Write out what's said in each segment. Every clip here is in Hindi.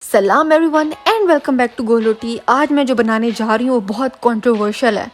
सलाम everyone and welcome back to गोलोटी। आज मैं जो बनाने जा रही हूँ वो बहुत कंट्रोवर्शियल है।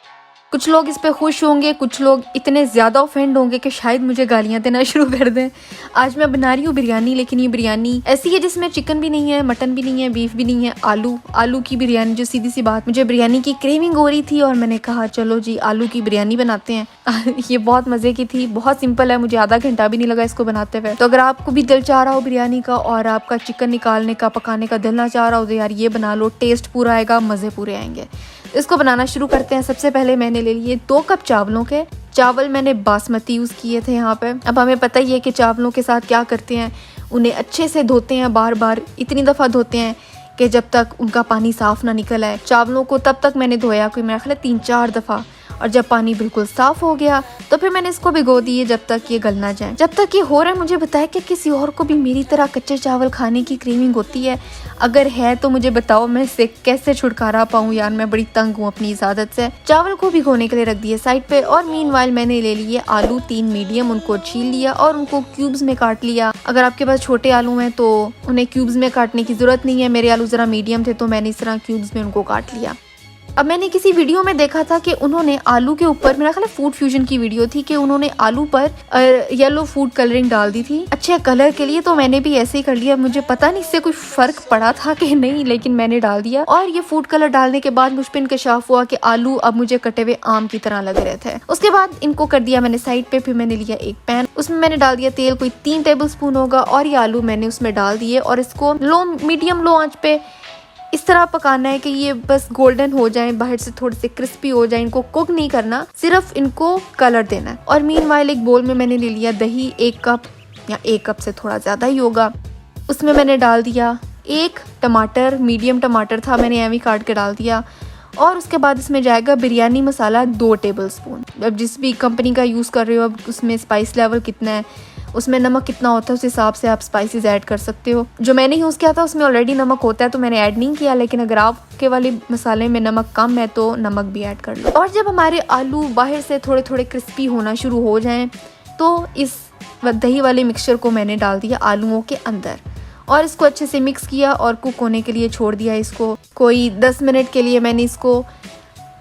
कुछ लोग इस पे खुश होंगे, कुछ लोग इतने ज़्यादा ऑफेंड होंगे कि शायद मुझे गालियाँ देना शुरू कर दें। आज मैं बना रही हूँ बिरयानी, लेकिन ये बिरयानी ऐसी है जिसमें चिकन भी नहीं है, मटन भी नहीं है, बीफ भी नहीं है, आलू की बिरयानी। जो सीधी सी बात, मुझे बिरयानी की क्रेविंग हो रही थी और मैंने कहा चलो जी आलू की बिरयानी बनाते हैं। ये बहुत मज़े की थी, बहुत सिंपल है, मुझे आधा घंटा भी नहीं लगा इसको बनाते हुए। तो अगर आपको भी दिल चाह रहा हो बिरयानी का और आपका चिकन निकालने का, पकाने का दिल ना चाह रहा हो तो यार ये बना लो, टेस्ट पूरा आएगा, मज़े पूरे आएंगे। इसको बनाना शुरू करते हैं। सबसे पहले मैंने ले लिए 2 कप चावलों के। चावल मैंने बासमती यूज़ किए थे यहाँ पे। अब हमें पता ही है कि चावलों के साथ क्या करते हैं, उन्हें अच्छे से धोते हैं, बार बार इतनी दफ़ा धोते हैं कि जब तक उनका पानी साफ़ ना निकल आए। चावलों को तब तक मैंने धोया कोई मेरा ख्याल 3-4 दफ़ा, और जब पानी बिल्कुल साफ़ हो गया तो फिर मैंने इसको भिगो दिए जब तक ये गल ना जाए। जब तक ये हो रहा है मुझे बताया कि किसी और को भी मेरी तरह कच्चे चावल खाने की क्रेविंग होती है। अगर है तो मुझे बताओ, मैं इससे कैसे छुटकारा पाऊँ यार, मैं बड़ी तंग हूँ अपनी इस आदत से। चावल को भिगोने के लिए रख दिए साइड पे, और मीनवाइल मैंने ले लिए आलू 3 मीडियम, उनको छील लिया और उनको क्यूब्स में काट लिया। अगर आपके पास छोटे आलू हैं तो उन्हें क्यूब्स में काटने की ज़रूरत नहीं है। मेरे आलू ज़रा मीडियम थे तो मैंने इस तरह क्यूब्स में उनको काट लिया। अब मैंने किसी वीडियो में देखा था कि उन्होंने आलू के ऊपर, मेरा ख्याल है फूड फ्यूजन की वीडियो थी, कि उन्होंने आलू पर येलो फूड कलरिंग डाल दी थी अच्छे कलर के लिए। तो मैंने भी ऐसे ही कर लिया। मुझे पता नहीं इससे कोई फर्क पड़ा था कि नहीं, लेकिन मैंने डाल दिया। और ये फूड कलर डालने के बाद मुझ पर इंकशाफ हुआ कि आलू अब मुझे कटे हुए आम की तरह लग रहे थे। उसके बाद इनको कर दिया मैंने साइड पे। फिर मैंने लिया एक पैन, उसमें मैंने डाल दिया तेल, कोई 3 टेबल स्पून होगा, और ये आलू मैंने उसमें डाल दिए। और इसको मीडियम लो आंच पे इस तरह पकाना है कि ये बस गोल्डन हो जाए, बाहर से थोड़े से क्रिस्पी हो जाए। इनको कुक नहीं करना, सिर्फ इनको कलर देना है। और मीनवाइल एक बोल में मैंने ले लिया दही, 1 कप या 1 कप से थोड़ा ज़्यादा ही होगा। उसमें मैंने डाल दिया 1 टमाटर, मीडियम टमाटर था, मैंने एवी काट के डाल दिया। और उसके बाद इसमें जाएगा बिरयानी मसाला 2 टेबल स्पून। अब जिस भी कंपनी का यूज़ कर रहे हो, अब उसमें स्पाइस लेवल कितना है, उसमें नमक कितना होता है, उस हिसाब से आप स्पाइसेस ऐड कर सकते हो। जो मैंने यूज़ किया था उसमें ऑलरेडी नमक होता है तो मैंने ऐड नहीं किया, लेकिन अगर आपके वाले मसाले में नमक कम है तो नमक भी ऐड कर लो। और जब हमारे आलू बाहर से थोड़े थोड़े क्रिस्पी होना शुरू हो जाएं तो इस दही वाले मिक्सचर को मैंने डाल दिया आलूओं के अंदर, और इसको अच्छे से मिक्स किया और कुक होने के लिए छोड़ दिया। इसको कोई 10 मिनट के लिए मैंने इसको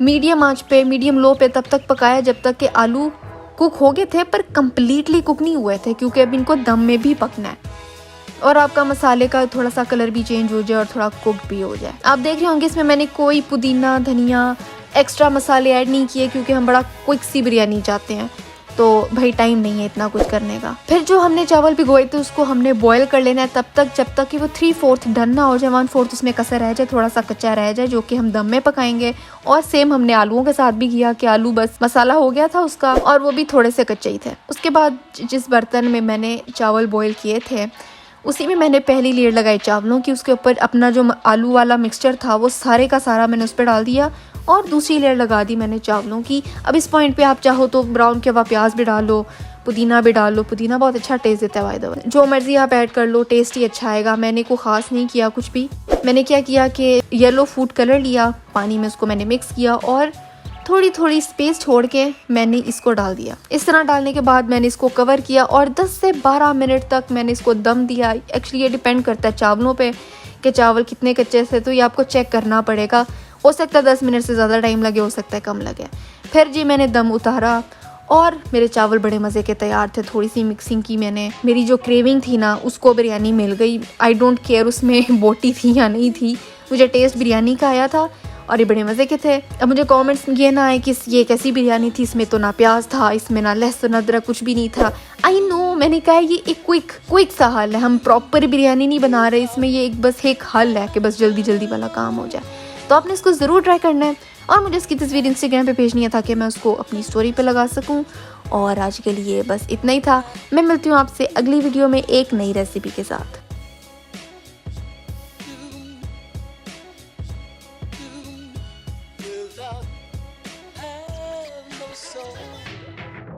मीडियम आंच पे, मीडियम लो पे तब तक पकाया जब तक कि आलू कुक हो गए थे, पर कम्प्लीटली कुक नहीं हुए थे, क्योंकि अब इनको दम में भी पकना है और आपका मसाले का थोड़ा सा कलर भी चेंज हो जाए और थोड़ा कुक भी हो जाए। आप देख रहे होंगे इसमें मैंने कोई पुदीना, धनिया, एक्स्ट्रा मसाले ऐड नहीं किए, क्योंकि हम बड़ा क्विक सी बिरयानी चाहते हैं, तो भाई टाइम नहीं है इतना कुछ करने का। फिर जो हमने चावल भिगोए थे उसको हमने बॉयल कर लेना है तब तक जब तक कि वो 3/4 डन ना हो जाए, 1/4 उसमें कसर रह जाए, थोड़ा सा कच्चा रह जाए, जो कि हम दम में पकाएंगे। और सेम हमने आलूओं के साथ भी किया कि आलू बस मसाला हो गया था उसका और वो भी थोड़े से कच्चे ही थे। उसके बाद जिस बर्तन में मैंने चावल बॉयल किए थे उसी में मैंने पहली लेयर लगाई चावलों की, उसके ऊपर अपना जो आलू वाला मिक्सचर था वो सारे का सारा मैंने उस पर डाल दिया, और दूसरी लेयर लगा दी मैंने चावलों की। अब इस पॉइंट पे आप चाहो तो ब्राउन किया हुआ प्याज भी डाल लो, पुदीना भी डाल लो, पुदीना बहुत अच्छा टेस्ट देता है बाय द वे, जो मर्जी आप ऐड कर लो, टेस्ट ही अच्छा आएगा। मैंने को ख़ास नहीं किया कुछ भी। मैंने क्या किया कि येलो फूड कलर लिया, पानी में उसको मैंने मिक्स किया और थोड़ी थोड़ी स्पेस छोड़ के मैंने इसको डाल दिया। इस तरह डालने के बाद मैंने इसको कवर किया और 10 से 12 मिनट तक मैंने इसको दम दिया। एक्चुअली ये डिपेंड करता है चावलों पे कि चावल कितने कच्चे से, तो ये आपको चेक करना पड़ेगा। हो सकता है 10 मिनट से ज़्यादा टाइम लगे, हो सकता है कम लगे। फिर जी मैंने दम उतारा और मेरे चावल बड़े मज़े के तैयार थे। थोड़ी सी मिक्सिंग की मैंने, मेरी जो क्रेविंग थी ना उसको बिरयानी मिल गई। आई डोंट केयर उसमें बोटी थी या नहीं थी, मुझे टेस्ट बिरयानी का आया था और ये बड़े मज़े के थे। अब मुझे कमेंट्स ये ना आए कि ये कैसी बिरयानी थी, इसमें तो ना प्याज था, इसमें ना लहसुन अदरक कुछ भी नहीं था। आई नो, मैंने कहा ये एक क्विक सा हल है, हम प्रॉपर बिरयानी नहीं बना रहे इसमें, ये बस एक हल है कि बस जल्दी जल्दी वाला काम हो जाए। तो आपने इसको ज़रूर ट्राई करना है और मुझे इसकी तस्वीर इंस्टाग्राम पे भेजनी है ताकि मैं उसको अपनी स्टोरी पे लगा सकूं। और आज के लिए बस इतना ही था। मैं मिलती हूँ आपसे अगली वीडियो में एक नई रेसिपी के साथ।